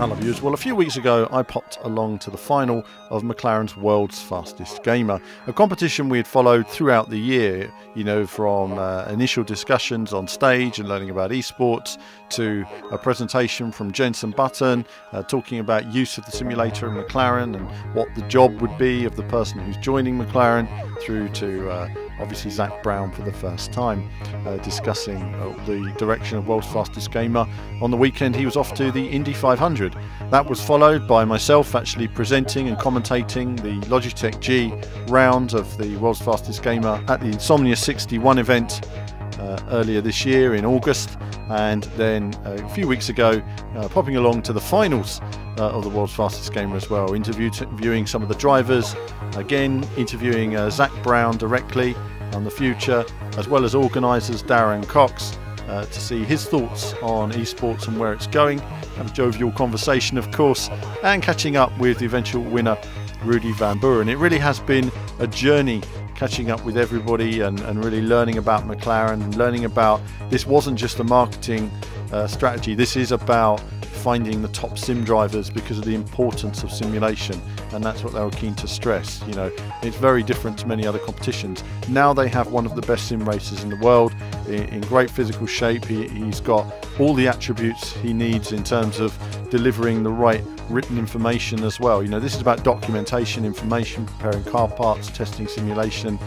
Hello viewers. Well, a few weeks ago I popped along to the final of McLaren's World's Fastest Gamer, a competition we had followed throughout the year, you know, from initial discussions on stage and learning about esports to a presentation from Jensen Button talking about use of the simulator in McLaren and what the job would be of the person who's joining McLaren, through to obviously Zach Brown for the first time discussing the direction of World's Fastest Gamer. On the weekend he was off to the Indy 500. That was followed by myself actually presenting and commentating the Logitech G round of the World's Fastest Gamer at the Insomnia 61 event earlier this year in August, and then a few weeks ago popping along to the finals of the World's Fastest Gamer as well, interviewing some of the drivers, again interviewing Zach Brown directly on the future, as well as organisers Darren Cox to see his thoughts on esports and where it's going. Have a jovial conversation, of course, and catching up with the eventual winner Rudy Van Buren. It really has been a journey catching up with everybody and really learning about McLaren, and learning about this wasn't just a marketing strategy. This is about finding the top sim drivers because of the importance of simulation, and that's what they were keen to stress. You know, it's very different to many other competitions. Now they have one of the best sim racers in the world, in great physical shape. He's got all the attributes he needs in terms of delivering the right written information as well. You know, this is about documentation, information, preparing car parts, testing simulation,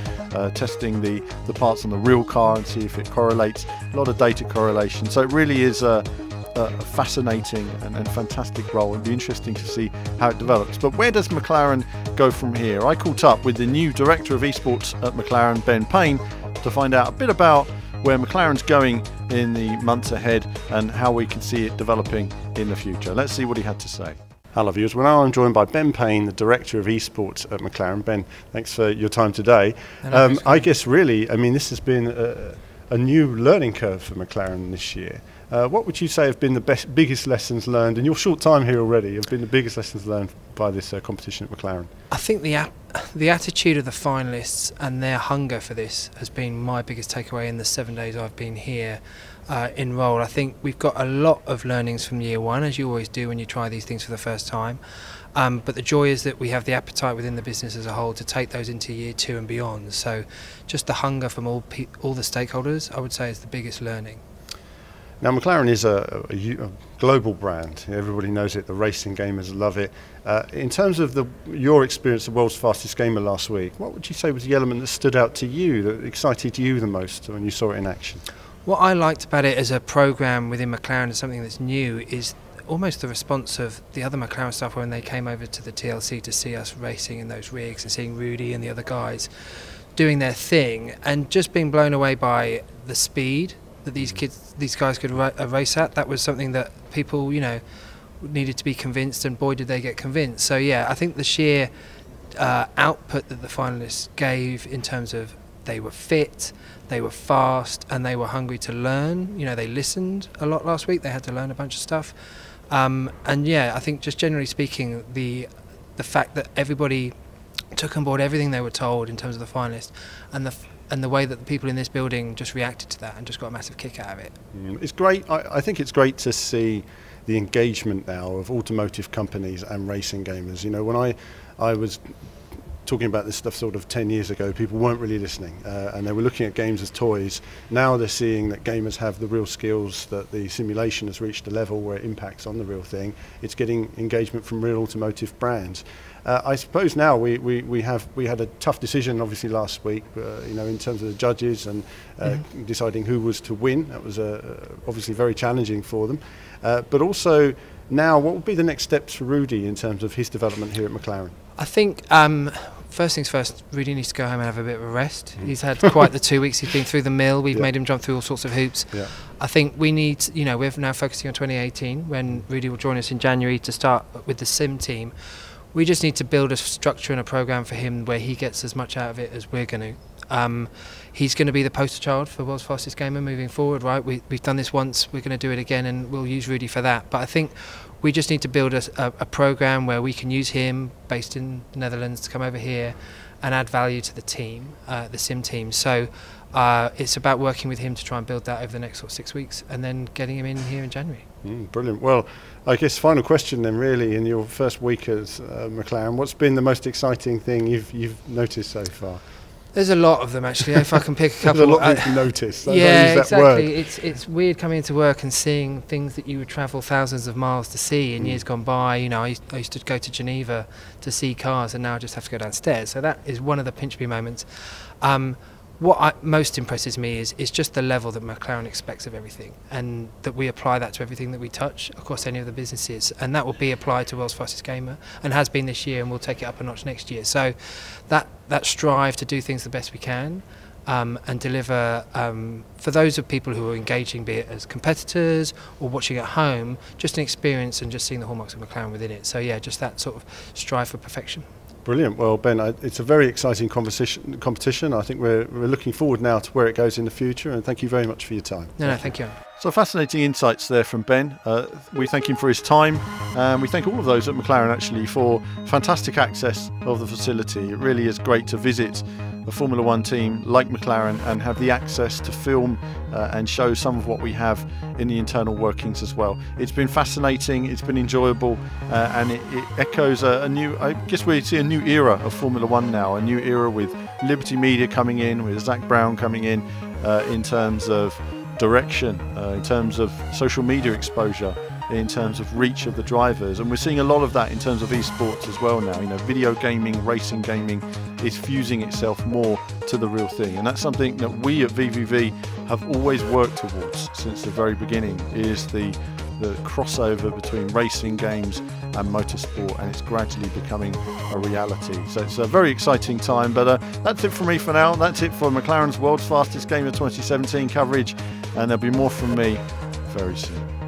testing the parts on the real car and see if it correlates. A lot of data correlation. So it really is a fascinating and fantastic role. It'll be interesting to see how it develops. But where does McLaren go from here? I caught up with the new director of esports at McLaren, Ben Payne, to find out a bit about where McLaren's going in the months ahead and how we can see it developing in the future. Let's see what he had to say. Hello viewers, well now I'm joined by Ben Payne, the Director of Esports at McLaren. Ben, thanks for your time today. I guess really, I mean, this has been a new learning curve for McLaren this year. What would you say have been the biggest lessons learned in your short time here already, have been the biggest lessons learned by this competition at McLaren? I think the attitude of the finalists and their hunger for this has been my biggest takeaway in the 7 days I've been here in role. I think we've got a lot of learnings from year one, as you always do when you try these things for the first time. But the joy is that we have the appetite within the business as a whole to take those into year two and beyond. So just the hunger from all the stakeholders, I would say, is the biggest learning. Now McLaren is a global brand. Everybody knows it. The racing gamers love it. In terms of your experience of World's Fastest Gamer last week, what would you say was the element that stood out to you, that excited you the most when you saw it in action? What I liked about it as a program within McLaren, as something that's new, is almost the response of the other McLaren staff when they came over to the TLC to see us racing in those rigs and seeing Rudy and the other guys doing their thing, and just being blown away by the speed that these guys could race at. That was something that people, you know, needed to be convinced, and boy did they get convinced. So yeah, I think the sheer output that the finalists gave in terms of they were fit, they were fast, and they were hungry to learn. You know, they listened a lot last week. They had to learn a bunch of stuff. And yeah, I think just generally speaking, the fact that everybody took on board everything they were told in terms of the finalists, and the way that the people in this building just reacted to that and just got a massive kick out of it. It's great. I think it's great to see the engagement now of automotive companies and racing gamers. You know, when I was talking about this stuff sort of 10 years ago, people weren't really listening and they were looking at games as toys. Now they're seeing that gamers have the real skills, that the simulation has reached a level where it impacts on the real thing. It's getting engagement from real automotive brands. I suppose now we had a tough decision obviously last week, you know, in terms of the judges and deciding who was to win. That was obviously very challenging for them. But also now, what would be the next steps for Rudy in terms of his development here at McLaren? I think first things first, Rudy needs to go home and have a bit of a rest. He's had quite the 2 weeks. He's been through the mill. We've made him jump through all sorts of hoops. Yeah. I think we need, you know, we're now focusing on 2018 when Rudy will join us in January to start with the sim team. We just need to build a structure and a program for him where he gets as much out of it as we're going to. He's going to be the poster child for World's Fastest Gamer moving forward, right? We've done this once, we're going to do it again, and we'll use Rudy for that. But I think we just need to build a program where we can use him, based in the Netherlands, to come over here and add value to the team, the sim team. So it's about working with him to try and build that over the next sort of 6 weeks, and then getting him in here in January. Brilliant. Well, I guess final question then, really, in your first week as McLaren, what's been the most exciting thing you've noticed so far? There's a lot of them, actually. If I can pick a couple. There's a lot you've noticed. Yeah, exactly. It's weird coming into work and seeing things that you would travel thousands of miles to see in years gone by. You know, I used to go to Geneva to see cars, and now I just have to go downstairs. So that is one of the pinch me moments. What most impresses me is just the level that McLaren expects of everything, and that we apply that to everything that we touch across any of the businesses, and that will be applied to World's Fastest Gamer, and has been this year, and we'll take it up a notch next year. So that strive to do things the best we can, and deliver for those of people who are engaging, be it as competitors or watching at home, just an experience and just seeing the hallmarks of McLaren within it. So yeah, just that sort of strive for perfection. Brilliant. Well, Ben, it's a very exciting competition. I think we're looking forward now to where it goes in the future, and thank you very much for your time. No, thank you. So fascinating insights there from Ben. We thank him for his time, and we thank all of those at McLaren actually for fantastic access of the facility. It really is great to visit a Formula One team like McLaren and have the access to film and show some of what we have in the internal workings as well. It's been fascinating, it's been enjoyable, and it echoes a new, I guess we see a new era of Formula One now, a new era with Liberty Media coming in, with Zach Brown coming in terms of direction, in terms of social media exposure, in terms of reach of the drivers, and we're seeing a lot of that in terms of esports as well now. You know, video gaming, racing gaming is fusing itself more to the real thing, and that's something that we at VVV have always worked towards since the very beginning, is the crossover between racing games and motorsport, and it's gradually becoming a reality. So it's a very exciting time, but that's it from me for now. That's it for McLaren's World's Fastest Gamer 2017 coverage, and there'll be more from me very soon.